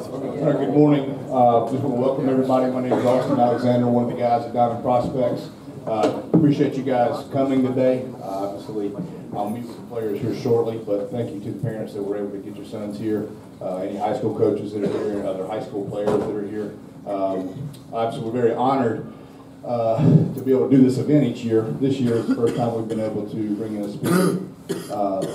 Good morning. Just want to welcome everybody. My name is Austin Alexander, one of the guys at Diamond Prospects. Appreciate you guys coming today. Obviously, I'll meet with the players here shortly, but thank you to the parents that were able to get your sons here, any high school coaches that are here, and other high school players that are here. Obviously, we're very honored to be able to do this event each year. This year is the first time we've been able to bring in a speaker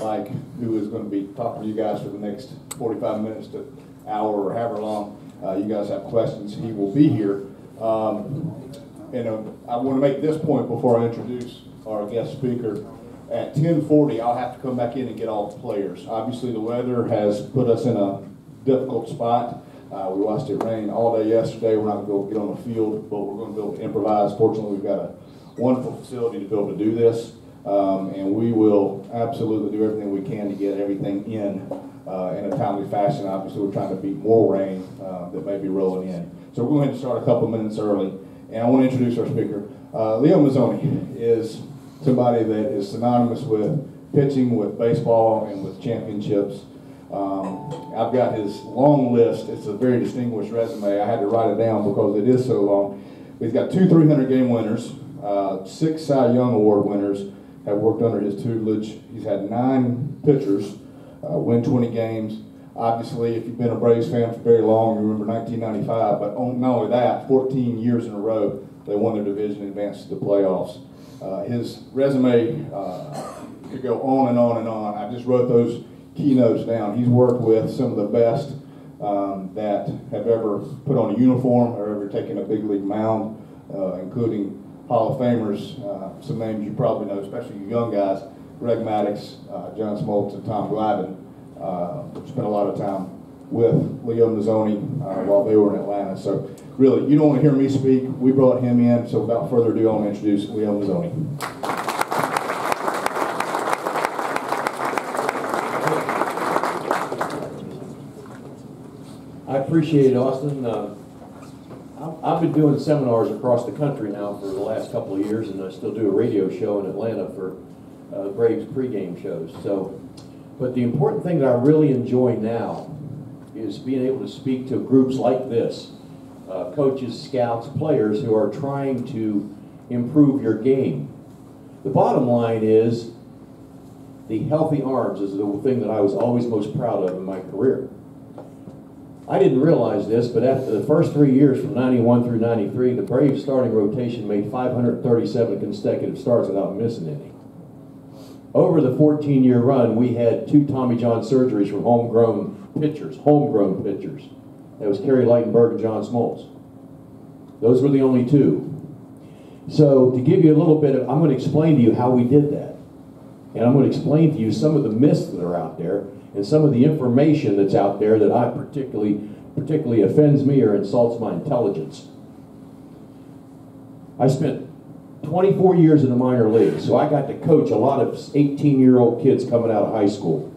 like who is going to be talking to you guys for the next 45 minutes to hour or however long you guys have questions. He will be here. And I want to make this point before I introduce our guest speaker. At 10:40, I'll have to come back in and get all the players. Obviously, the weather has put us in a difficult spot. We watched it rain all day yesterday. We're not going to go get on the field, but we're going to be able to improvise. Fortunately, we've got a wonderful facility to be able to do this, and we will absolutely do everything we can to get everything in a timely fashion. Obviously, we're trying to beat more rain that may be rolling in. So we're going to start a couple minutes early, and I want to introduce our speaker. Leo Mazzone is somebody that is synonymous with pitching, with baseball, and with championships. I've got his long list. It's a very distinguished resume. I had to write it down because it is so long. He's got 2 300-game winners, 6 Cy Young Award winners, have worked under his tutelage. He's had 9 pitchers win 20 games. Obviously, if you've been a Braves fan for very long, you remember 1995, but not only that, 14 years in a row, they won their division and advanced to the playoffs. His resume could go on and on and on. I just wrote those keynotes down. He's worked with some of the best that have ever put on a uniform or ever taken a big league mound, including Hall of Famers, some names you probably know, especially you young guys, Greg Maddux, John Smoltz, and Tom Glavine. Spent a lot of time with Leo Mazzone while they were in Atlanta. So really, you don't want to hear me speak. We brought him in, so without further ado, I want to introduce Leo Mazzone. I appreciate it, Austin. I've been doing seminars across the country now for the last couple of years, and I still do a radio show in Atlanta for Braves pregame shows. But the important thing that I really enjoy now is being able to speak to groups like this, coaches, scouts, players who are trying to improve your game. The bottom line is the healthy arms is the thing that I was always most proud of in my career. I didn't realize this, but after the first 3 years, from 91 through 93, the Braves starting rotation made 537 consecutive starts without missing any. Over the 14-year run, we had 2 Tommy John surgeries from homegrown pitchers. That was Kerry Lightenberg and John Smoltz. Those were the only 2. So to give you a little bit of, I'm going to explain to you how we did that. And I'm going to explain to you some of the myths that are out there and some of the information that's out there that I particularly offends me or insults my intelligence. I spent 24 years in the minor leagues, so I got to coach a lot of 18-year-old kids coming out of high school.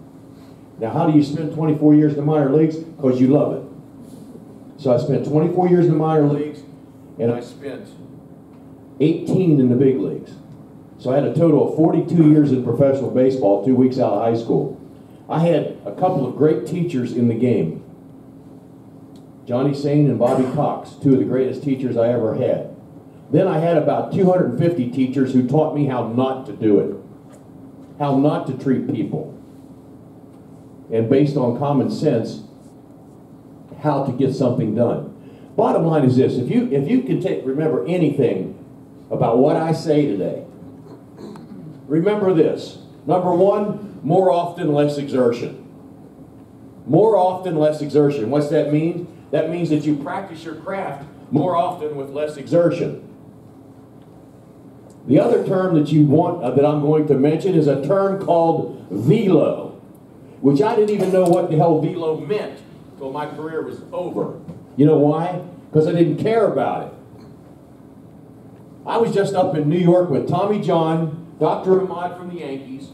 Now, how do you spend 24 years in the minor leagues? Because you love it. So I spent 24 years in the minor leagues, and I spent 18 in the big leagues. So I had a total of 42 years in professional baseball, 2 weeks out of high school. I had a couple of great teachers in the game. Johnny Sane and Bobby Cox, 2 of the greatest teachers I ever had. Then I had about 250 teachers who taught me how not to do it, how not to treat people, and based on common sense, how to get something done. Bottom line is this: if you can remember anything about what I say today, remember this. Number 1, more often, less exertion. More often, less exertion. What's that mean? That means that you practice your craft more often with less exertion. The other term that you want that I'm going to mention is a term called velo, which I didn't even know what the hell velo meant until my career was over. You know why? Because I didn't care about it. I was just up in New York with Tommy John, Dr. Ahmad from the Yankees,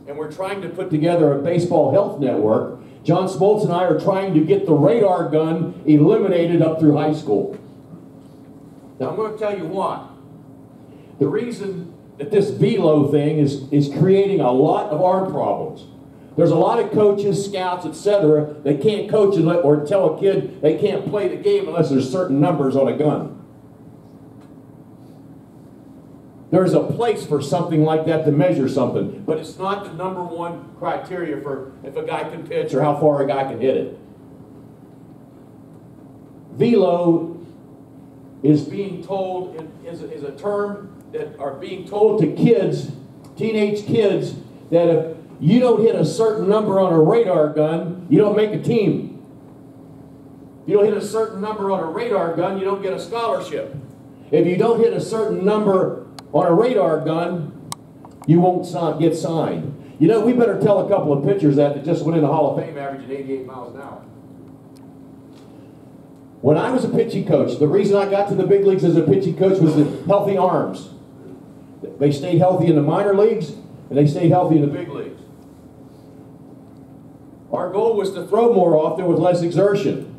and we're trying to put together a baseball health network. John Smoltz and I are trying to get the radar gun eliminated up through high school. Now I'm going to tell you why. The reason that this velo thing is creating a lot of arm problems. There's a lot of coaches, scouts, etc. They can't coach or tell a kid they can't play the game unless there's certain numbers on a gun. There's a place for something like that to measure something, but it's not the number one criteria for if a guy can pitch or how far a guy can hit it. Velo is being told, is a term that are being told to kids, teenage kids, that if you don't hit a certain number on a radar gun, you don't make a team. If you don't hit a certain number on a radar gun, you don't get a scholarship. If you don't hit a certain number on a radar gun, you won't get signed. You know, we better tell a couple of pitchers that just went in the Hall of Fame averaging 88 miles an hour. When I was a pitching coach, the reason I got to the big leagues as a pitching coach was the healthy arms. They stayed healthy in the minor leagues, and they stayed healthy in the big leagues. Our goal was to throw more often with less exertion.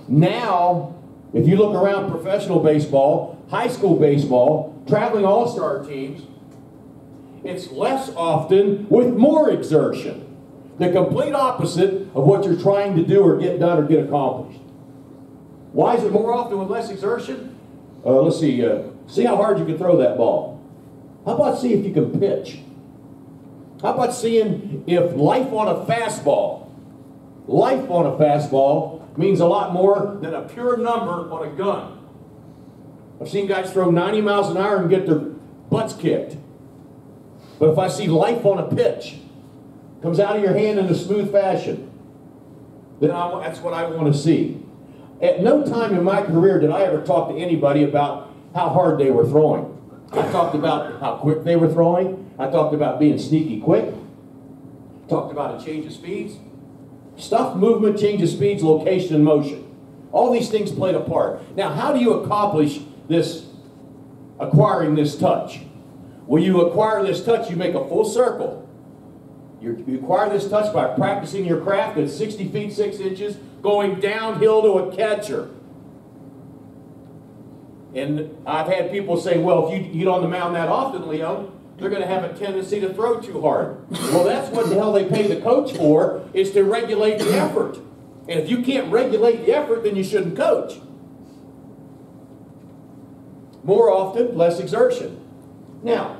Now, if you look around professional baseball, high school baseball, traveling all-star teams, it's less often with more exertion. The complete opposite of what you're trying to do or get done or get accomplished. Why is it more often with less exertion? Let's see. See how hard you can throw that ball. How about see if you can pitch? How about seeing if life on a fastball means a lot more than a pure number on a gun. I've seen guys throw 90 miles an hour and get their butts kicked. But if I see life on a pitch, comes out of your hand in a smooth fashion, then that's what I want to see. At no time in my career did I ever talk to anybody about how hard they were throwing. I talked about how quick they were throwing. I talked about being sneaky quick. Talked about a change of speeds. Stuff, movement, change of speeds, location, and motion. All these things played a part. Now, how do you accomplish this, acquiring this touch? When you acquire this touch, you make a full circle. You acquire this touch by practicing your craft at 60 feet 6 inches, going downhill to a catcher. And I've had people say, well, if you get on the mound that often, Leo, they're going to have a tendency to throw too hard. Well, that's what the hell they pay the coach for, is to regulate the effort. And if you can't regulate the effort, then you shouldn't coach. More often, less exertion. Now,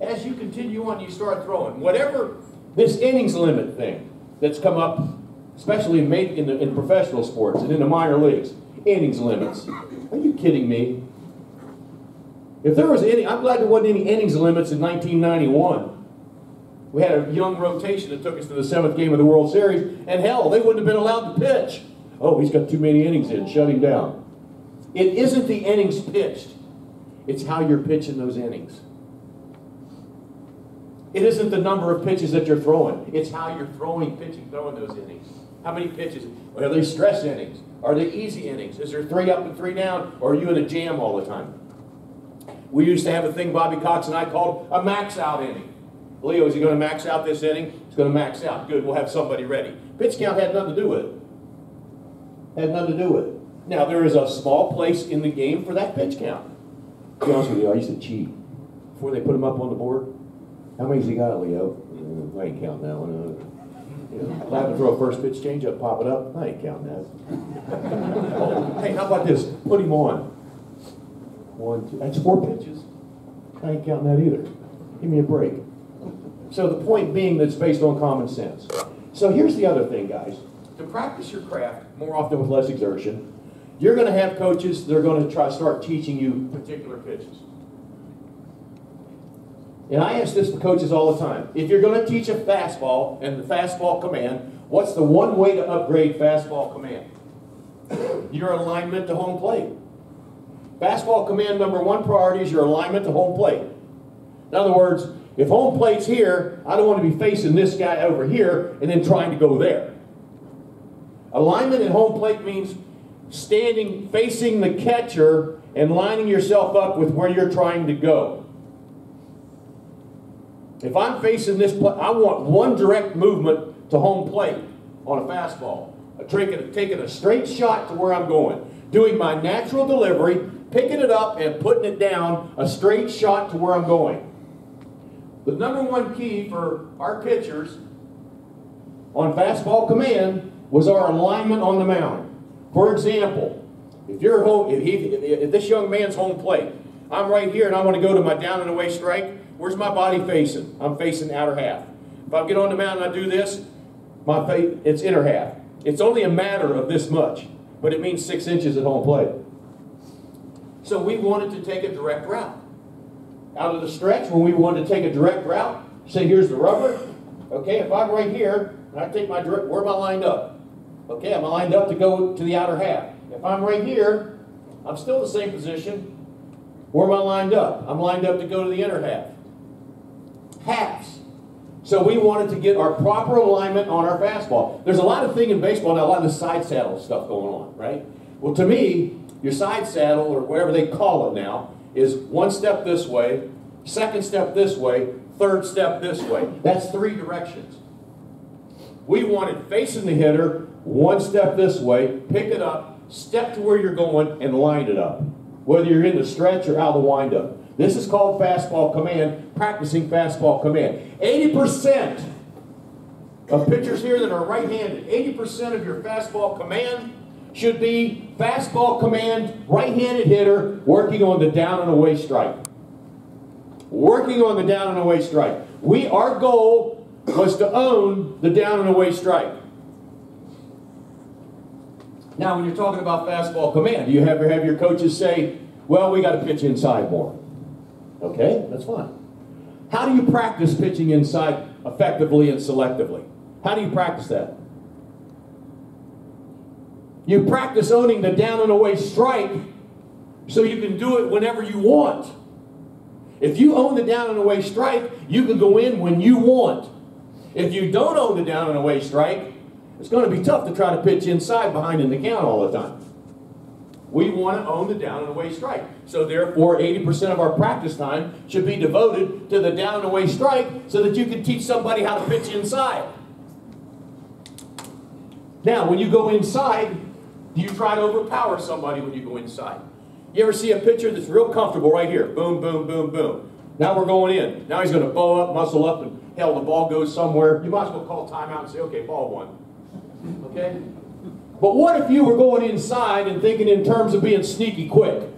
as you continue on, you start throwing. Whatever this innings limit thing that's come up, especially in professional sports and in the minor leagues, innings limits. Are you kidding me? If there was any, I'm glad there wasn't any innings limits in 1991. We had a young rotation that took us to the 7th game of the World Series, and hell, they wouldn't have been allowed to pitch. Oh, he's got too many innings in, shut him down. It isn't the innings pitched. It's how you're pitching those innings. It isn't the number of pitches that you're throwing. It's how you're throwing those innings. How many pitches? Are they stress innings? Are they easy innings? Is there 3 up and 3 down? Or are you in a jam all the time? We used to have a thing Bobby Cox and I called a max out inning. Leo, is he going to max out this inning? He's going to max out. Good, we'll have somebody ready. Pitch count had nothing to do with it. Had nothing to do with it. Now, there is a small place in the game for that pitch count. To be honest with you, I used to cheat. Before they put them up on the board, how many's he got, Leo? I ain't counting that one. I'll have to throw a first pitch change up, pop it up. I ain't counting that. Oh, hey, how about this? Put him on. 1, 2. That's 4 pitches. I ain't counting that either. Give me a break. So the point being that's based on common sense. So here's the other thing, guys. To practice your craft more often with less exertion, you're going to have coaches that are going to start teaching you particular pitches. And I ask this to coaches all the time. If you're going to teach a fastball and the fastball command, what's the one way to upgrade fastball command? Your alignment to home plate. Fastball command number 1 priority is your alignment to home plate. In other words, if home plate's here, I don't want to be facing this guy over here and then trying to go there. Alignment at home plate means standing, facing the catcher and lining yourself up with where you're trying to go. If I'm facing this plate, I want one direct movement to home plate on a fastball. Taking a straight shot to where I'm going. Doing my natural delivery, picking it up and putting it down, a straight shot to where I'm going. The number 1 key for our pitchers on fastball command was our alignment on the mound. For example, if you're home, if this young man's home plate, I'm right here and I want to go to my down and away strike, where's my body facing? I'm facing the outer half. If I get on the mound and I do this, it's inner half. It's only a matter of this much, but it means 6 inches at home plate. So we wanted to take a direct route. Out of the stretch, when we wanted to take a direct route, say here's the rubber. Okay, if I'm right here, and I take my direct, where am I lined up? Okay, I'm lined up to go to the outer half. If I'm right here, I'm still in the same position. Where am I lined up? I'm lined up to go to the inner half. Halves. So we wanted to get our proper alignment on our fastball. There's a lot of thing in baseball now, a lot of the side saddle stuff going on, right? Well, to me, your side saddle, or whatever they call it now, is 1 step this way, 2nd step this way, 3rd step this way. That's 3 directions. We wanted facing the hitter, 1 step this way, pick it up, step to where you're going, and line it up. Whether you're in the stretch or out of the windup. This is called fastball command, practicing fastball command. 80% of pitchers here that are right-handed, 80% of your fastball command should be fastball command, right-handed hitter working on the down and away strike. Working on the down and away strike. Our goal was to own the down and away strike. Now, when you're talking about fastball command, do you ever have your coaches say, well, we got to pitch inside more? Okay, that's fine. How do you practice pitching inside effectively and selectively? How do you practice that? You practice owning the down and away strike so you can do it whenever you want. If you own the down and away strike, you can go in when you want. If you don't own the down and away strike, it's going to be tough to try to pitch inside behind in the count all the time. We want to own the down and away strike. So therefore, 80% of our practice time should be devoted to the down and away strike so that you can teach somebody how to pitch inside. Now, when you go inside, do you try to overpower somebody when you go inside? You ever see a pitcher that's real comfortable right here? Boom, boom, boom, boom. Now we're going in. Now he's going to bow up, muscle up, and hell, the ball goes somewhere. You might as well call timeout and say, okay, ball 1. Okay? But what if you were going inside and thinking in terms of being sneaky quick?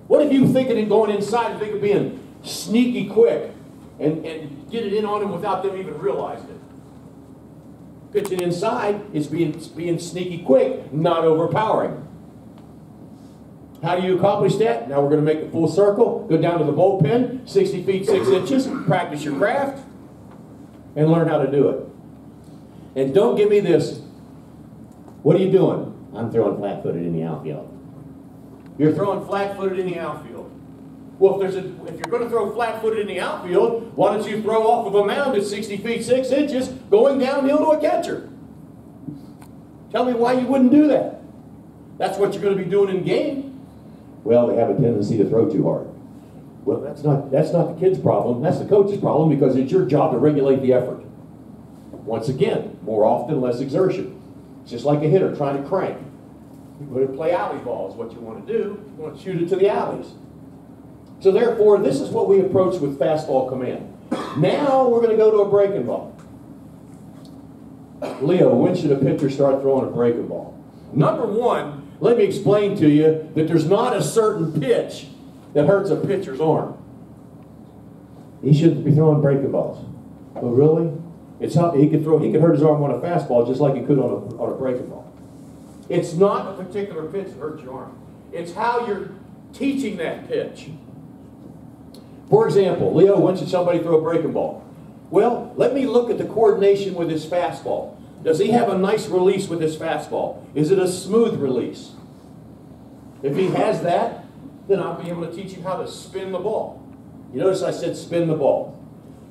What if you were thinking and going inside and thinking of being sneaky quick and get it in on them without them even realizing it? Pitching inside is being sneaky quick, not overpowering. How do you accomplish that? Now we're going to make a full circle, go down to the bullpen, 60 feet, 6 inches, practice your craft, and learn how to do it. And don't give me this, what are you doing? I'm throwing flat-footed in the outfield. You're throwing flat-footed in the outfield. Well, if you're going to throw flat-footed in the outfield, why don't you throw off of a mound at 60 feet, 6 inches, going downhill to a catcher? Tell me why you wouldn't do that. That's what you're going to be doing in game. Well, they have a tendency to throw too hard. Well, that's not the kid's problem. That's the coach's problem because it's your job to regulate the effort. Once again, more often, less exertion. It's just like a hitter trying to crank. You want to play alley ball is what you want to do. You want to shoot it to the alleys. So therefore, this is what we approach with fastball command. Now we're going to go to a breaking ball. Leo, when should a pitcher start throwing a breaking ball? Number one, let me explain to you that there's not a certain pitch that hurts a pitcher's arm. He shouldn't be throwing breaking balls. Oh, really? It's how he could hurt his arm on a fastball just like he could on a breaking ball. It's not a particular pitch that hurts your arm. It's how you're teaching that pitch. For example, Leo, when should somebody throw a breaking ball? Well, let me look at the coordination with his fastball. Does he have a nice release with his fastball? Is it a smooth release? If he has that, then I'll be able to teach him how to spin the ball. You notice I said spin the ball.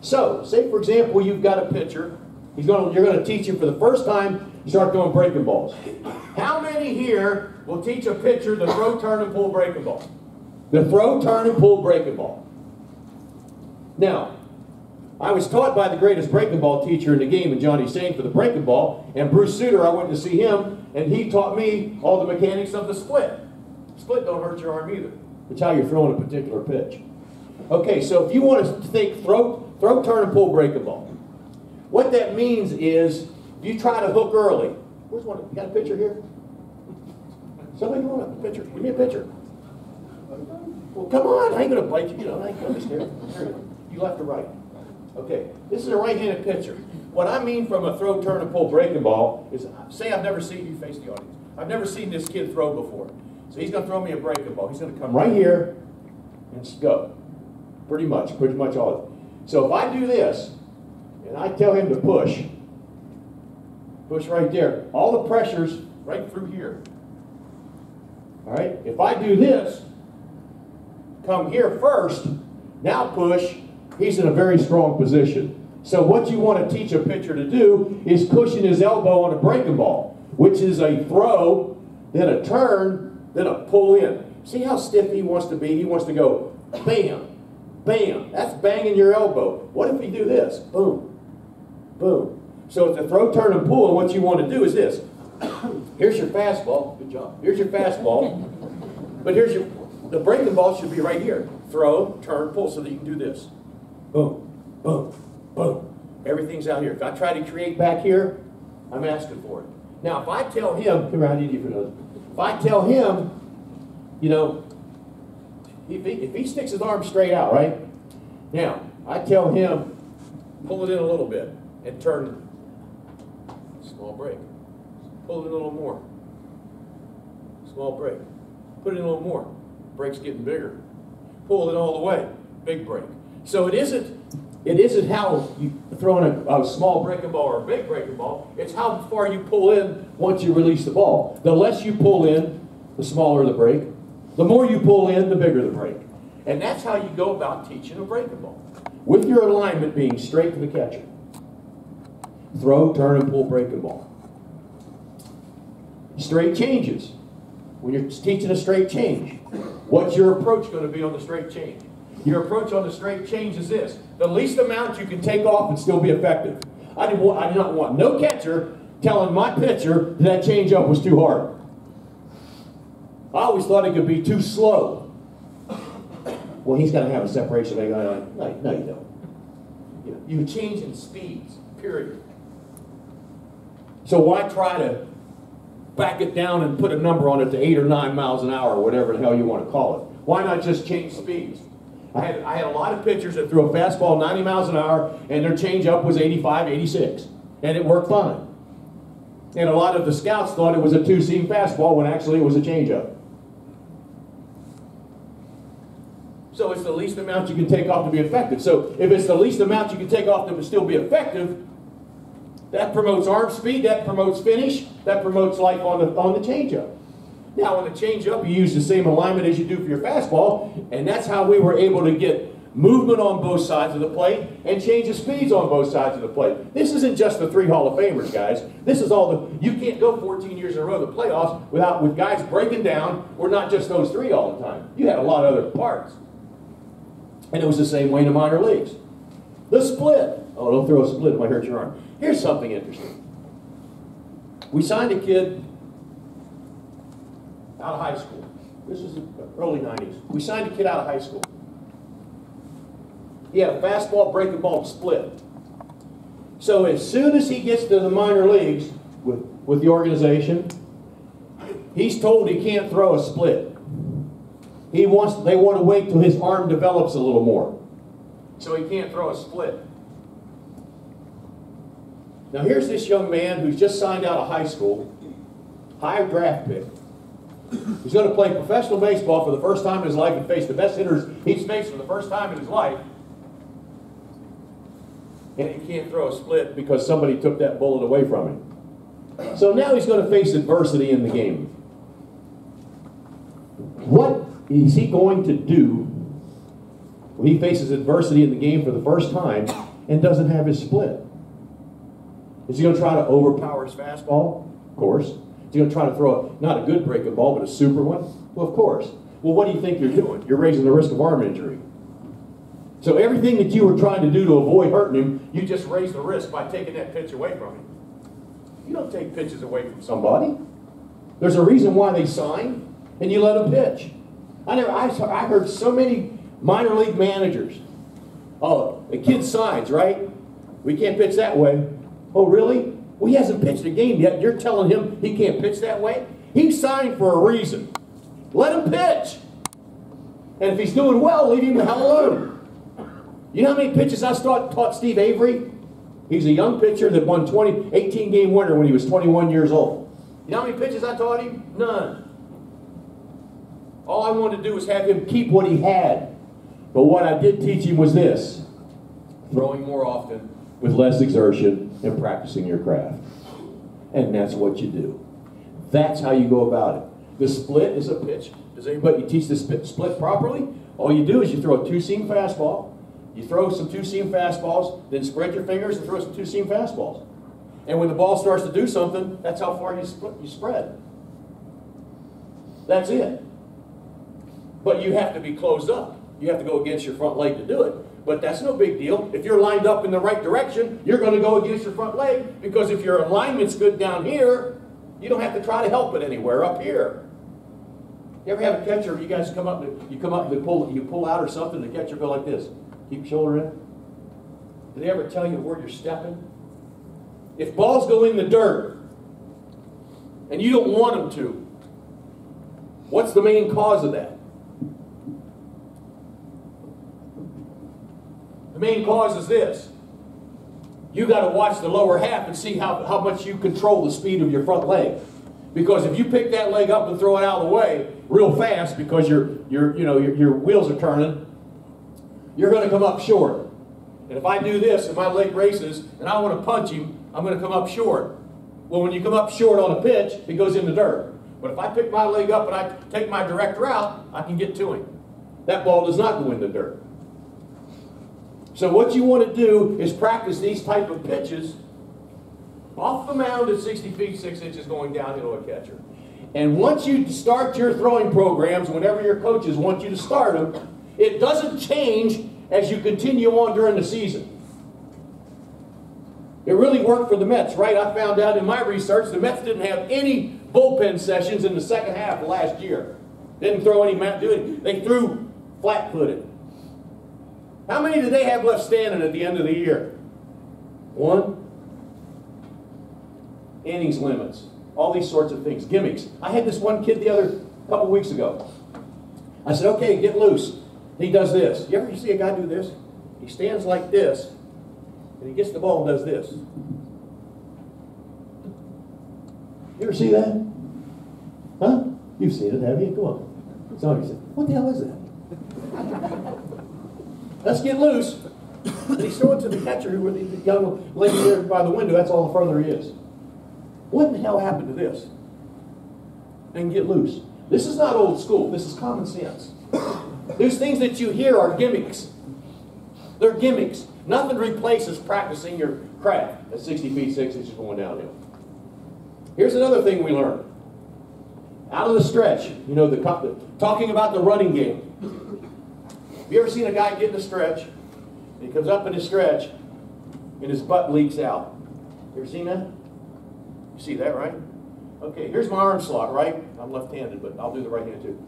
So, say for example you've got a pitcher. You're going to teach him for the first time, start throwing breaking balls. How many here will teach a pitcher the throw, turn, and pull breaking ball? The throw, turn, and pull breaking ball. Now, I was taught by the greatest breaking ball teacher in the game, and Johnny Sain, for the breaking ball, and Bruce Suter, I went to see him, and he taught me all the mechanics of the split. Split don't hurt your arm either. It's how you're throwing a particular pitch. Okay, so if you want to think throw, turn, and pull breaking ball, what that means is you try to hook early. Where's one? You got a picture here? Somebody want a picture? Give me a picture. Well, come on. I ain't going to bite you. You know, I ain't going to scare you. You left or right? Okay. This is a right-handed pitcher. What I mean from a throw, turn, and pull breaking ball is, say I've never seen you face the audience. I've never seen this kid throw before. So he's going to throw me a breaking ball. He's going to come right here and go. Pretty much all of it. So if I do this, and I tell him to push right there, all the pressure's right through here. All right? If I do this, come here first, now push, he's in a very strong position. So what you want to teach a pitcher to do is cushion his elbow on a breaking ball, which is a throw, then a turn, then a pull in. See how stiff he wants to be? He wants to go bam, bam. That's banging your elbow. What if we do this? Boom, boom. So it's a throw, turn, and pull, and what you want to do is this. Here's your fastball. Good job. Here's your fastball. But here's the breaking ball should be right here. Throw, turn, pull, so that you can do this. Boom, boom, boom. Everything's out here. If I try to create back here, I'm asking for it. Now, if I tell him, come around, I need you for those. If I tell him, you know, if he sticks his arm straight out, right? Now, I tell him, pull it in a little bit and turn. Small break. Pull it in a little more. Small break. Put it in a little more. Break's getting bigger. Pull it all the way. Big break. So it isn't how you throw in a small breaking ball or a big breaking ball. It's how far you pull in once you release the ball. The less you pull in, the smaller the break. The more you pull in, the bigger the break. And that's how you go about teaching a breaking ball. With your alignment being straight to the catcher. Throw, turn, and pull breaking ball. Straight changes. When you're teaching a straight change, what's your approach going to be on the straight change? Your approach on the straight change is this. The least amount you can take off and still be effective. I do not want no catcher telling my pitcher that changeup was too hard. I always thought it could be too slow. Well, he's got to have a separation. No, you don't. You change in speeds, period. So why try to back it down and put a number on it to 8 or 9 miles an hour or whatever the hell you want to call it? Why not just change speeds? I had a lot of pitchers that threw a fastball 90 miles an hour and their changeup was 85, 86. And it worked fine. And a lot of the scouts thought it was a two-seam fastball when actually it was a changeup. So it's the least amount you can take off to be effective. So if it's the least amount you can take off to still be effective, that promotes arm speed, that promotes finish, that promotes life on the changeup. Now on the changeup, you use the same alignment as you do for your fastball, and that's how we were able to get movement on both sides of the plate and change the speeds on both sides of the plate. This isn't just the 3 Hall of Famers, guys. This is all you can't go 14 years in a row to the playoffs with guys breaking down, or not just those 3 all the time. You had a lot of other parts. And it was the same way in the minor leagues. The split. Oh, don't throw a split, it might hurt your arm. Here's something interesting. We signed a kid out of high school. This was the early 90s. We signed a kid out of high school. He had a fastball, breaking ball, split. So as soon as he gets to the minor leagues with the organization, he's told he can't throw a split. They want to wait till his arm develops a little more. So he can't throw a split. Now here's this young man who's just signed out of high school, high draft pick. He's going to play professional baseball for the first time in his life and face the best hitters he's faced for the first time in his life. And he can't throw a split because somebody took that bullet away from him. So now he's going to face adversity in the game. What is he going to do when he faces adversity in the game for the first time and doesn't have his split? Is he going to try to overpower his fastball? Of course. Is he going to try to throw not a good breaking ball, but a super one? Well, of course. Well, what do you think you're doing? You're raising the risk of arm injury. So everything that you were trying to do to avoid hurting him, you just raised the risk by taking that pitch away from him. You don't take pitches away from somebody. There's a reason why they sign, and you let them pitch. I heard so many minor league managers. Oh, the kid signs, right? We can't pitch that way. Oh, really? Well, he hasn't pitched a game yet. You're telling him he can't pitch that way? He signed for a reason. Let him pitch. And if he's doing well, leave him the hell alone. You know how many pitches I taught Steve Avery? He's a young pitcher that won 18-game winner when he was 21 years old. You know how many pitches I taught him? None. All I wanted to do was have him keep what he had. But what I did teach him was this: throwing more often with less exertion and practicing your craft. And that's what you do. That's how you go about it. The split is a pitch. Does anybody teach the split properly? All you do is you throw a two-seam fastball. You throw some two-seam fastballs, then spread your fingers and throw some two-seam fastballs. And when the ball starts to do something, that's how far you spread. That's it. But you have to be closed up. You have to go against your front leg to do it. But that's no big deal. If you're lined up in the right direction, you're going to go against your front leg, because if your alignment's good down here, you don't have to try to help it anywhere up here. You ever have a catcher, you guys come up and you pull out or something, the catcher go like this. Keep shoulder in. Do they ever tell you where you're stepping? If balls go in the dirt and you don't want them to, what's the main cause of that? The main cause is this. You got to watch the lower half and see how much you control the speed of your front leg. Because if you pick that leg up and throw it out of the way real fast because your wheels are turning, you're going to come up short. And if I do this and my leg races and I want to punch him, I'm going to come up short. Well, when you come up short on a pitch, it goes in the dirt. But if I pick my leg up and I take my direct route, I can get to him. That ball does not go in the dirt. So what you want to do is practice these type of pitches off the mound at 60 feet, 6 inches going downhill to a catcher. And once you start your throwing programs, whenever your coaches want you to start them, it doesn't change as you continue on during the season. It really worked for the Mets, right? I found out in my research the Mets didn't have any bullpen sessions in the second half of last year. Didn't throw any they threw flat-footed. How many did they have left standing at the end of the year? One. Innings limits. All these sorts of things. Gimmicks. I had this one kid the couple weeks ago. I said, okay, get loose. He does this. You ever see a guy do this? He stands like this, and he gets the ball and does this. You ever see that? Huh? You've seen it, have you? Come on. Somebody said, what the hell is that? Let's get loose. And he's throwing to the catcher, who the young lady there by the window. That's all the further he is. What in the hell happened to this? And get loose. This is not old school. This is common sense. Those things that you hear are gimmicks. They're gimmicks. Nothing replaces practicing your craft at 60 feet, 6 inches going downhill. Here's another thing we learned. Out of the stretch, talking about the running game. Have you ever seen a guy get in a stretch, and he comes up in his stretch, and his butt leaks out? You ever seen that? You see that, right? Okay, here's my arm slot, right? I'm left-handed, but I'll do the right hand too.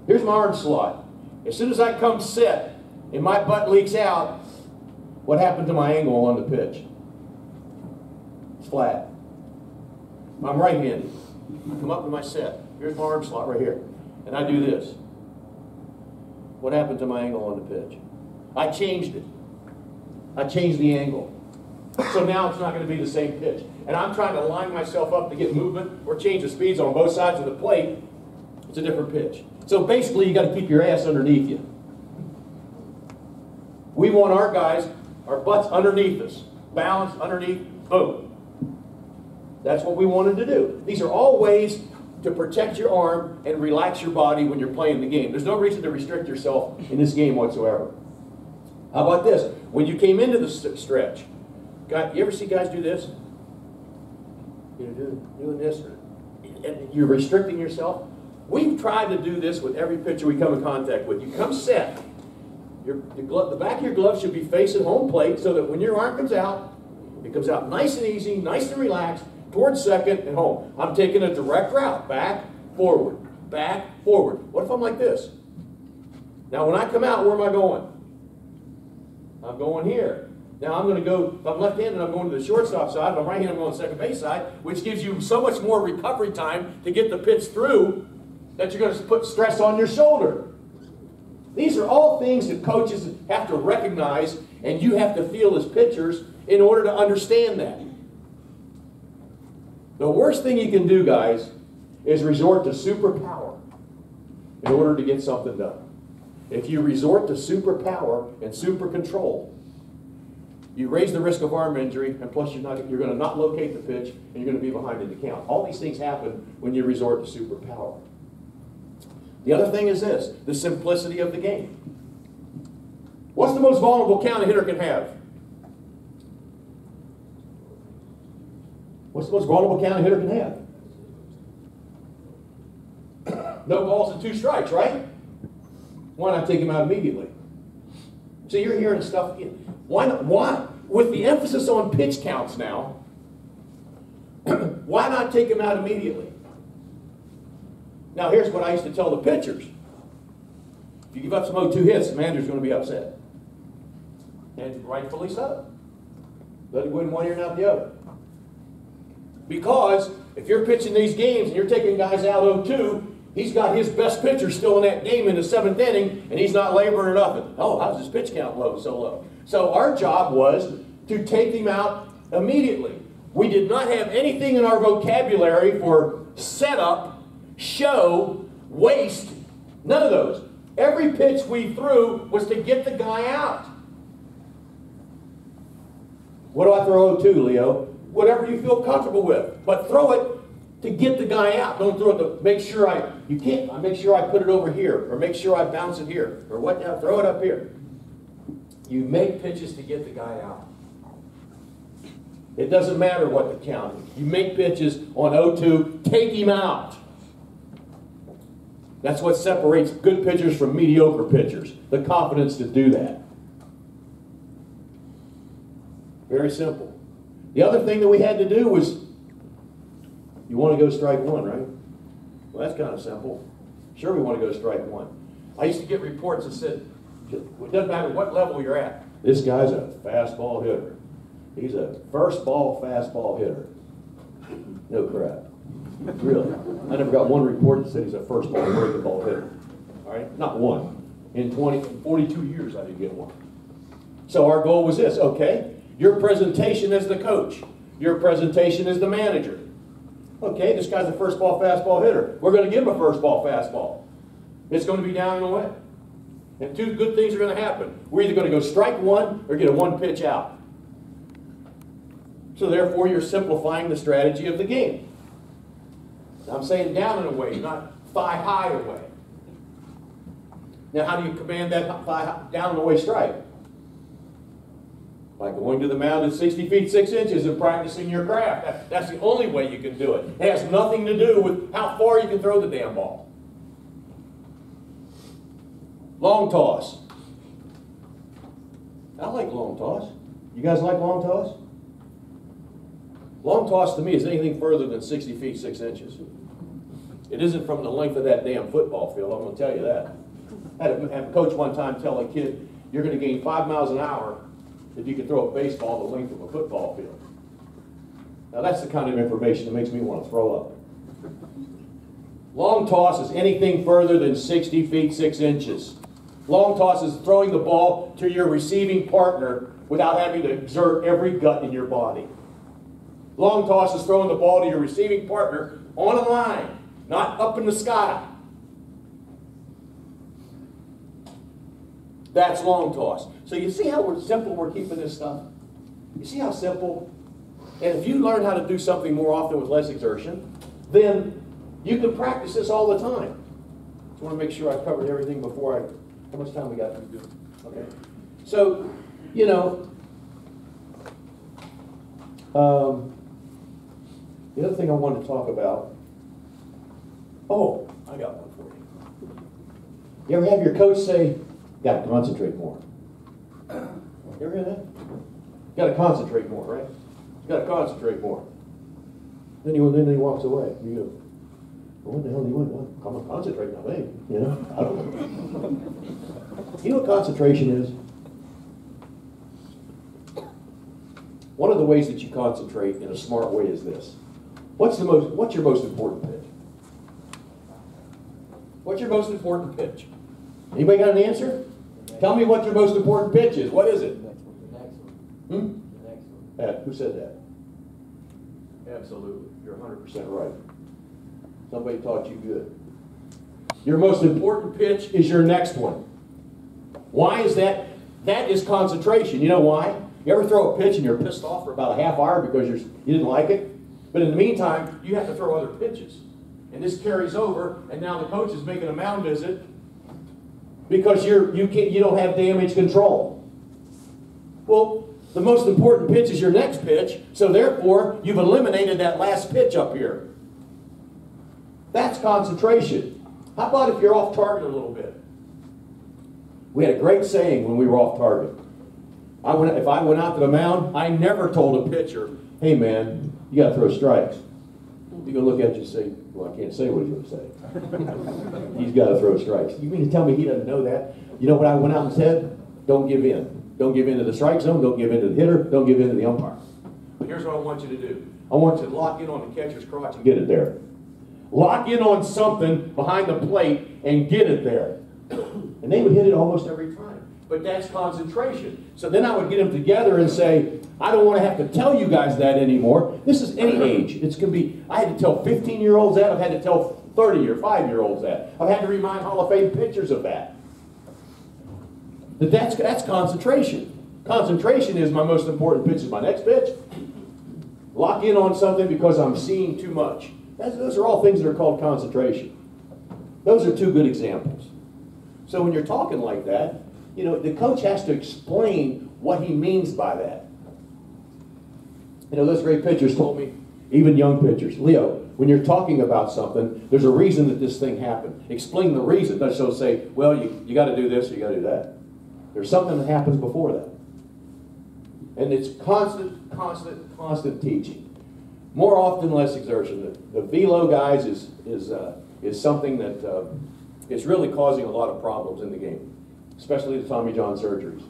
Here's my arm slot. As soon as I come set, and my butt leaks out, what happened to my angle on the pitch? It's flat. I'm right-handed. I come up to my set. Here's my arm slot right here. And I do this. What happened to my angle on the pitch? I changed it. I changed the angle. So now it's not going to be the same pitch. And I'm trying to line myself up to get movement or change the speeds on both sides of the plate. It's a different pitch. So basically, you got to keep your ass underneath you. We want our guys, our butts underneath us. Balance underneath, boom. That's what we wanted to do. These are all ways to protect your arm and relax your body when you're playing the game. There's no reason to restrict yourself in this game whatsoever. How about this? When you came into the stretch, you ever see guys do this? You're doing this, and you're restricting yourself. We've tried to do this with every pitcher we come in contact with. You come set. The back of your glove should be facing home plate so that when your arm comes out, it comes out nice and easy, nice and relaxed, towards second and home. I'm taking a direct route. Back, forward, back, forward. What if I'm like this? Now when I come out, where am I going? I'm going here. Now I'm going to go, if I'm left-handed, I'm going to the shortstop side. If I'm right-handed, I'm going to the second base side, which gives you so much more recovery time to get the pitch through that you're going to put stress on your shoulder. These are all things that coaches have to recognize, and you have to feel as pitchers in order to understand that. The worst thing you can do, guys, is resort to superpower in order to get something done. If you resort to superpower and super control, you raise the risk of arm injury, and plus you're going to not locate the pitch, and you're going to be behind in the count. All these things happen when you resort to superpower. The other thing is this, the simplicity of the game. What's the most vulnerable count a hitter can have? What's the most vulnerable count a hitter can have? No balls and 2 strikes, right? Why not take him out immediately? So you're hearing stuff. Why not? Why? With the emphasis on pitch counts now, why not take him out immediately? Now here's what I used to tell the pitchers. If you give up some 0-2 hits, the manager's going to be upset. And rightfully so. Let him win one ear and out the other. Because if you're pitching these games and you're taking guys out 0-2, he's got his best pitcher still in that game in the 7th inning, and he's not laboring or nothing. Oh, how's his pitch count low, so low? So our job was to take him out immediately. We did not have anything in our vocabulary for setup, show, waste, none of those. Every pitch we threw was to get the guy out. What do I throw 0-2, Leo? Whatever you feel comfortable with. But throw it to get the guy out. Don't throw it to make sure I make sure I put it over here, or make sure I bounce it here, or what now? Throw it up here. You make pitches to get the guy out. It doesn't matter what the count is. You make pitches on 0-2, take him out. That's what separates good pitchers from mediocre pitchers. The confidence to do that. Very simple. The other thing that we had to do was, you want to go strike one, right? Well, that's kind of simple. Sure, we want to go strike one. I used to get reports that said, it doesn't matter what level you're at. This guy's a fastball hitter. He's a first ball fastball hitter. No crap. Really. I never got one report that said he's a first ball breaking ball hitter. All right? Not one. In 42 years, I didn't get one. So our goal was this, okay? Your presentation as the coach. Your presentation as the manager. Okay, this guy's a first ball fastball hitter. We're going to give him a first ball fastball. It's going to be down and away. And 2 good things are going to happen. We're either going to go strike one or get a 1 pitch out. So therefore, you're simplifying the strategy of the game. I'm saying down and away, not thigh high away. Now, how do you command that thigh down and away strike? By going to the mound at 60 feet 6 inches and practicing your craft. That's the only way you can do it. It has nothing to do with how far you can throw the damn ball. Long toss. I like long toss. You guys like long toss? Long toss to me is anything further than 60 feet 6 inches. It isn't from the length of that damn football field, I'm going to tell you that. I had a coach one time tell a kid, you're going to gain 5 miles an hour if you can throw a baseball the length of a football field. Now that's the kind of information that makes me want to throw up. Long toss is anything further than 60 feet 6 inches. Long toss is throwing the ball to your receiving partner without having to exert every gut in your body. Long toss is throwing the ball to your receiving partner on a line, not up in the sky. That's long toss. So you see how simple we're keeping this stuff? You see how simple? And if you learn how to do something more often with less exertion, then you can practice this all the time. Just want to make sure I've covered everything before how much time we got to do? Okay. So, you know, the other thing I wanted to talk about, I got one for you. You ever have your coach say, got to concentrate more? You ever hear that? Got to concentrate more, right? Got to concentrate more. Then he walks away. You go, well, what the hell do you want? I'm going to concentrate now, babe. You know? I don't know. You know what concentration is? ways that you concentrate in a smart way is this. What's your most important pitch? What's your most important pitch? Anybody got an answer? Tell me what your most important pitch is. What is it? The next one. Hmm? The next one. Who said that? Absolutely. You're 100% right. Somebody taught you good. Your most important pitch is your next one. Why is that? That is concentration. You know why? You ever throw a pitch and you're pissed off for about a half hour because you didn't like it? But in the meantime, you have to throw other pitches. And this carries over, and now the coach is making a mound visit because you don't have damage control. Well, the most important pitch is your next pitch, so therefore, you've eliminated that last pitch up here. That's concentration. How about if you're off target a little bit? We had a great saying when we were off target. If I went out to the mound, I never told a pitcher, hey man, you got to throw strikes. He's going to look at you and say, well, I can't say what he's going to say. He's got to throw strikes. You mean to tell me he doesn't know that? You know what I went out and said? Don't give in. Don't give in to the strike zone. Don't give in to the hitter. Don't give in to the umpire. But here's what I want you to do. I want you to lock in on the catcher's crotch and get it there. Lock in on something behind the plate and get it there. And they would hit it almost every time. But that's concentration. So then I would get them together and say, I don't want to have to tell you guys that anymore. This is any age. It's going to be, I had to tell 15-year-olds that. I've had to tell 30 or 5-year-olds that. I've had to remind Hall of Fame pitchers of that. That's concentration. Concentration is my most important pitch. Is my next pitch. Lock in on something because I'm seeing too much. Those are all things that are called concentration. Those are two good examples. So when you're talking like that, you know, the coach has to explain what he means by that. You know, those great pitchers told me, even young pitchers, Leo, when you're talking about something, there's a reason that this thing happened. Explain the reason. Don't so say, well, you got to do this, or you got to do that. There's something that happens before that. And it's constant teaching. More often, less exertion. The velo, guys, is something that is really causing a lot of problems in the game, especially the Tommy John surgeries.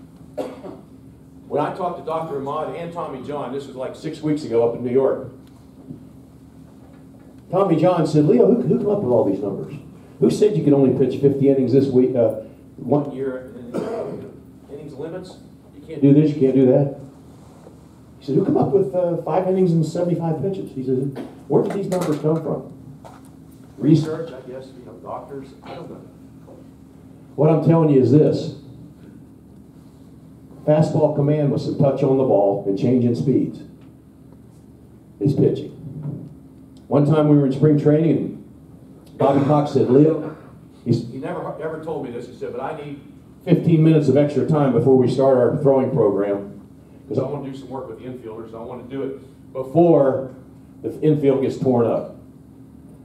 When I talked to Dr. Ahmad and Tommy John, this was like 6 weeks ago up in New York, Tommy John said, Leo, who came up with all these numbers? Who said you could only pitch 50 innings this week, 1 year, innings limits? You can't do this, you can't do that. He said, who come up with 5 innings and 75 pitches? He said, where did these numbers come from? Research, I guess, doctors, I don't know. What I'm telling you is this. Fastball command with some touch on the ball and changing speeds is pitching. One time we were in spring training and Bobby Cox said, Leo, he never ever told me this, he said, but I need 15 minutes of extra time before we start our throwing program because I want to do some work with the infielders. I want to do it before the infield gets torn up.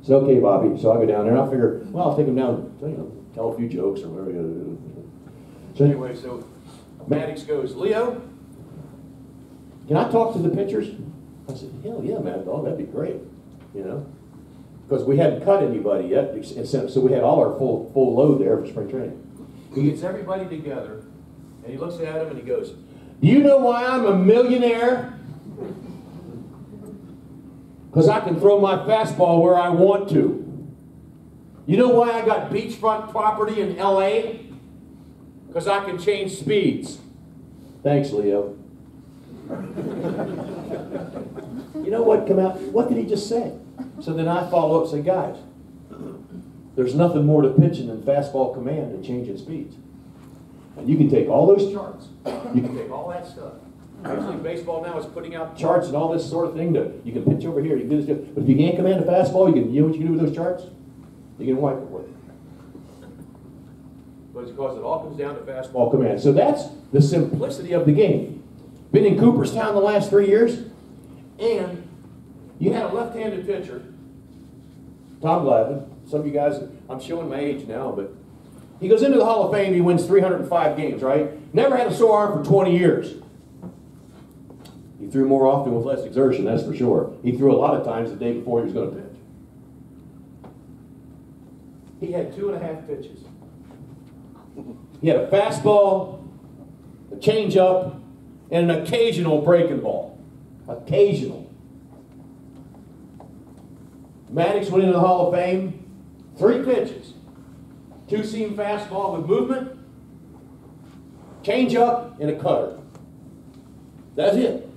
I said, okay, Bobby. So I go down there and I figure, well, I'll take him down, tell a few jokes or whatever you gotta do. So anyway, so Maddox goes, Leo, can I talk to the pitchers? I said, hell yeah, Mad Dog, that'd be great, because we hadn't cut anybody yet, so we had all our full load there for spring training. He gets everybody together, and he looks at him and he goes, do you know why I'm a millionaire? Because I can throw my fastball where I want to. You know why I got beachfront property in LA? Because I can change speeds. Thanks, Leo. You know what come out? What did he just say? So then I follow up and say, guys, there's nothing more to pitching than fastball command and changing speeds. And you can take all those charts. You can take all that stuff. Actually, baseball now is putting out charts and all this sort of thing. You can pitch over here. You can do this. But if you can't command a fastball, you know what you can do with those charts? You can wipe it with it. But it's because it all comes down to fastball command. So that's the simplicity of the game. Been in Cooperstown the last 3 years, and you had a left-handed pitcher, Tom Glavine. Some of you guys, I'm showing my age now, but he goes into the Hall of Fame. He wins 305 games, right? Never had a sore arm for 20 years. He threw more often with less exertion, that's for sure. He threw a lot of times the day before he was going to pitch. He had 2.5 pitches. He had a fastball, a changeup, and an occasional breaking ball. Occasional. Maddox went into the Hall of Fame, 3 pitches. 2-seam fastball with movement, change up, and a cutter. That's it.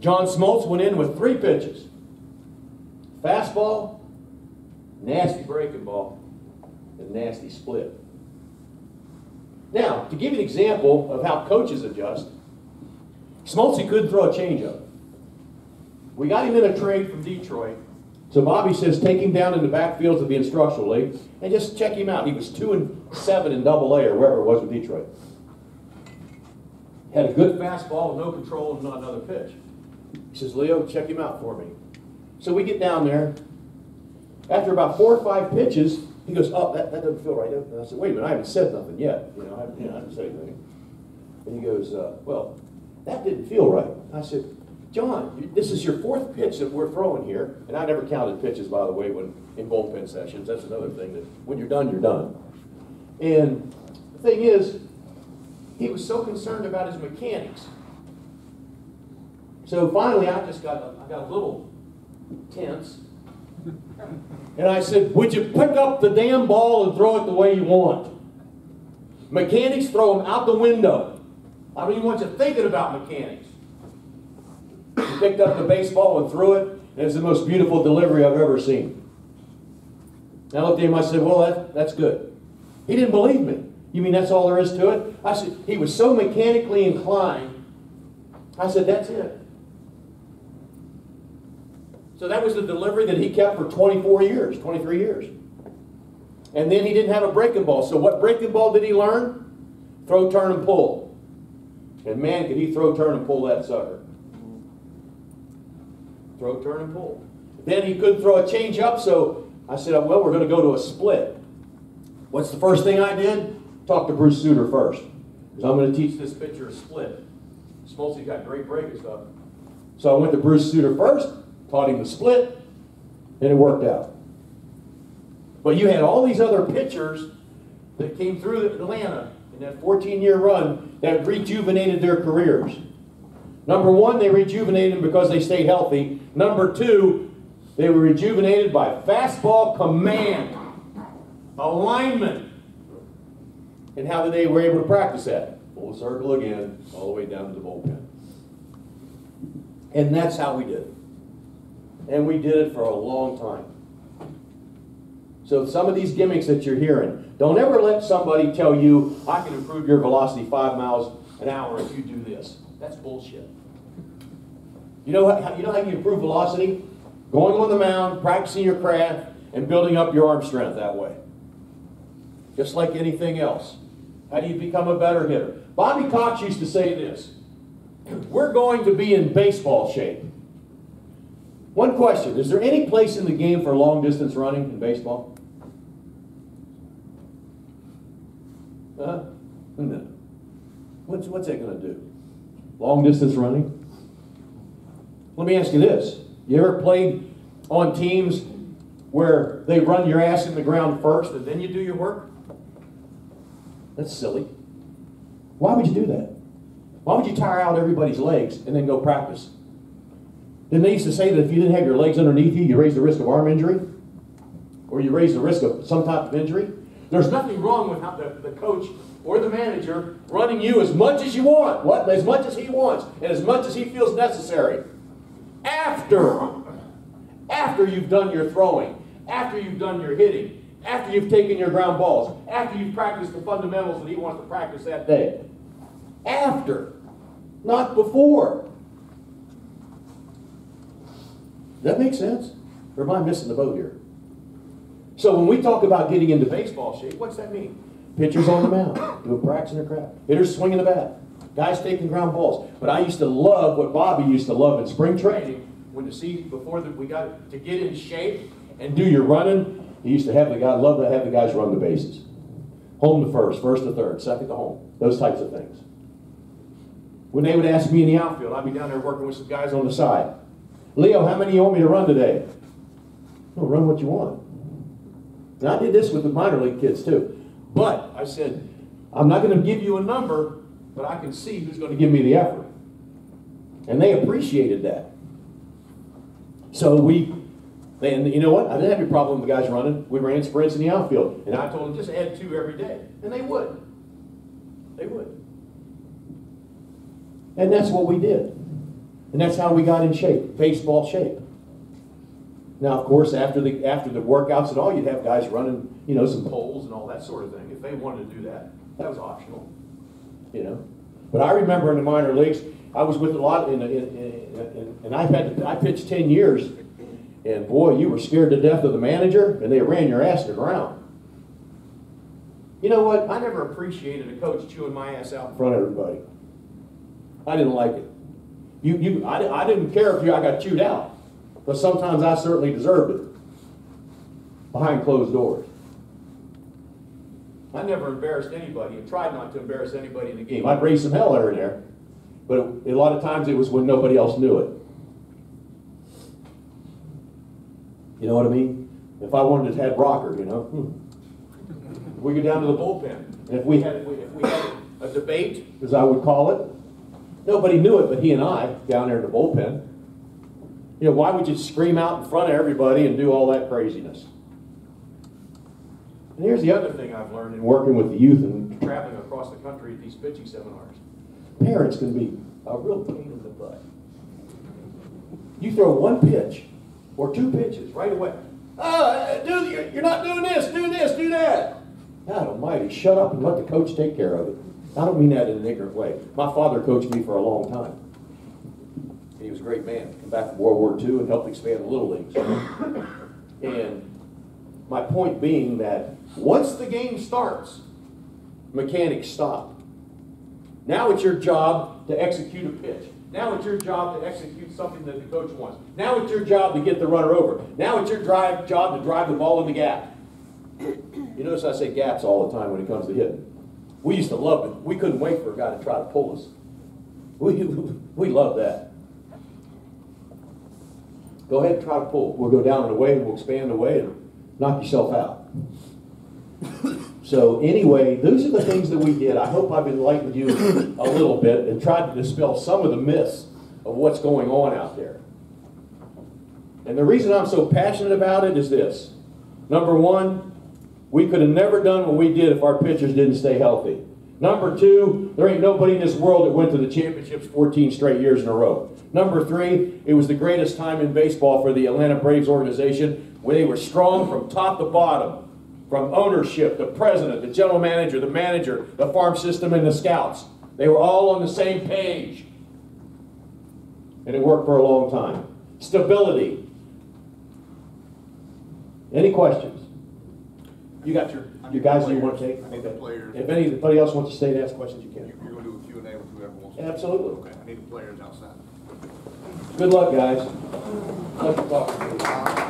John Smoltz went in with 3 pitches. Fastball, nasty breaking ball, and nasty split. Now, to give you an example of how coaches adjust, Smoltz couldn't throw a changeup. We got him in a trade from Detroit. So Bobby says, take him down in the backfields of the instructional league and just check him out. He was 2-7 in Double-A or wherever it was with Detroit. Had a good fastball with no control and not another pitch. He says, Leo, check him out for me. So we get down there. After about 4 or 5 pitches, he goes, oh, that doesn't feel right. And I said, wait a minute, I haven't said nothing yet. I haven't said anything. And he goes, well, that didn't feel right. I said, John, this is your 4th pitch that we're throwing here. And I never counted pitches, by the way, when in bullpen sessions. That's another thing, that when you're done, you're done. And the thing is, he was so concerned about his mechanics. So finally, I got a little tense. And I said, would you pick up the damn ball and throw it the way you want? Mechanics, throw them out the window. I don't even want you thinking about mechanics. He picked up the baseball and threw it, and it's the most beautiful delivery I've ever seen. And I looked at him, I said, well, that's good. He didn't believe me. You mean that's all there is to it? I said, he was so mechanically inclined. I said, that's it. So that was the delivery that he kept for 24 years, 23 years. And then he didn't have a breaking ball. So what breaking ball did he learn? Throw, turn, and pull. And man, could he throw, turn, and pull that sucker. Throw, turn, and pull. Then he couldn't throw a change up, so I said, well, we're going to go to a split. What's the first thing I did? Talk to Bruce Sutter first. Because I'm going to teach this pitcher a split. Smoltzy's got great breaking stuff. So I went to Bruce Sutter first, taught him the split, and it worked out. But you had all these other pitchers that came through Atlanta in that 14-year run that rejuvenated their careers. Number one, they rejuvenated them because they stayed healthy. Number two, they were rejuvenated by fastball command, alignment, and how they were able to practice that. Full circle again, all the way down to the bullpen. And that's how we did it. And we did it for a long time. So some of these gimmicks that you're hearing, don't ever let somebody tell you, I can improve your velocity 5 miles an hour if you do this. That's bullshit. You know how you improve velocity? Going on the mound, practicing your craft, and building up your arm strength that way. Just like anything else. How do you become a better hitter? Bobby Cox used to say this, we're going to be in baseball shape. One question, is there any place in the game for long distance running in baseball? No. What's that going to do? Long distance running? Let me ask you this. You ever played on teams where they run your ass in the ground first and then you do your work? That's silly. Why would you do that? Why would you tire out everybody's legs and then go practice? Didn't they used to say that if you didn't have your legs underneath you, you raise the risk of arm injury? Or you raise the risk of some type of injury? There's nothing wrong with how the coach or the manager running you as much as you want, as much as he wants, and as much as he feels necessary. After you've done your throwing, after you've done your hitting, after you've taken your ground balls, after you've practiced the fundamentals that he wants to practice that day. After, not before. Does that make sense? Or am I missing the boat here? So when we talk about getting into baseball shape, what's that mean? Pitchers on the mound, doing practice in their craft. Hitters swinging the bat. Guys taking ground balls. But I used to love what Bobby used to love in spring training, when we got to get in shape and do your running. He used to have love to have the guys run the bases. Home to first to third, second to home. Those types of things. When they would ask me in the outfield, I'd be down there working with some guys on the side. Leo, how many do you want me to run today? No, run what you want. And I did this with the minor league kids too. But I said, I'm not going to give you a number, but I can see who's going to give me the effort. And they appreciated that. So and you know what? I didn't have any problem with the guys running. We ran sprints in the outfield. And I told them, just add 2 every day. And they would. They would. And that's what we did. And that's how we got in shape, baseball shape. Now, of course, after the workouts and all, you'd have guys running, you know, some poles and all that sort of thing. If they wanted to do that, that was optional, you know. But I remember in the minor leagues, I was with a lot, and I pitched 10 years, and boy, you were scared to death of the manager, and they ran your ass to the ground. You know what? I never appreciated a coach chewing my ass out in front of everybody. I didn't like it. I didn't care if I got chewed out. But sometimes I certainly deserved it behind closed doors. I never embarrassed anybody and tried not to embarrass anybody in the game. I'd raise some hell here and there, but a lot of times it was when nobody else knew it. You know what I mean? If I wanted to have rocker, you know, we go down to the bullpen. And if we had a debate, as I would call it, nobody knew it but he and I down there in the bullpen. You know, why would you scream out in front of everybody and do all that craziness? And here's the other thing I've learned in working with the youth and traveling across the country at these pitching seminars. Parents can be a real pain in the butt. You throw 1 pitch or 2 pitches right away. You're not doing this, do that. God almighty, shut up and let the coach take care of it. I don't mean that in an ignorant way. My father coached me for a long time. He was a great man. Came back from World War II and helped expand the Little Leagues. And my point being that once the game starts, mechanics stop. Now it's your job to execute a pitch. Now it's your job to execute something that the coach wants. Now it's your job to get the runner over. Now it's your job to drive the ball in the gap. You notice I say gaps all the time when it comes to hitting. We used to love it. We couldn't wait for a guy to try to pull us. We love that. Go ahead and try to pull. We'll go down and away, and we'll expand away and knock yourself out. So anyway, those are the things that we did. I hope I've enlightened you a little bit and tried to dispel some of the myths of what's going on out there. And the reason I'm so passionate about it is this. Number 1, we could have never done what we did if our pitchers didn't stay healthy. Number 2, there ain't nobody in this world that went to the championships 14 straight years in a row. Number 3, it was the greatest time in baseball for the Atlanta Braves organization, where they were strong from top to bottom, from ownership, the president, the general manager, the farm system, and the scouts. They were all on the same page. And it worked for a long time. Stability. Any questions? You got your guys you want to take? I need the players. If anybody else wants to stay and ask questions, you can. You're going to do a Q&A with whoever wants to. Absolutely. Okay, I need the players outside. Good luck, guys. Pleasure talking to you.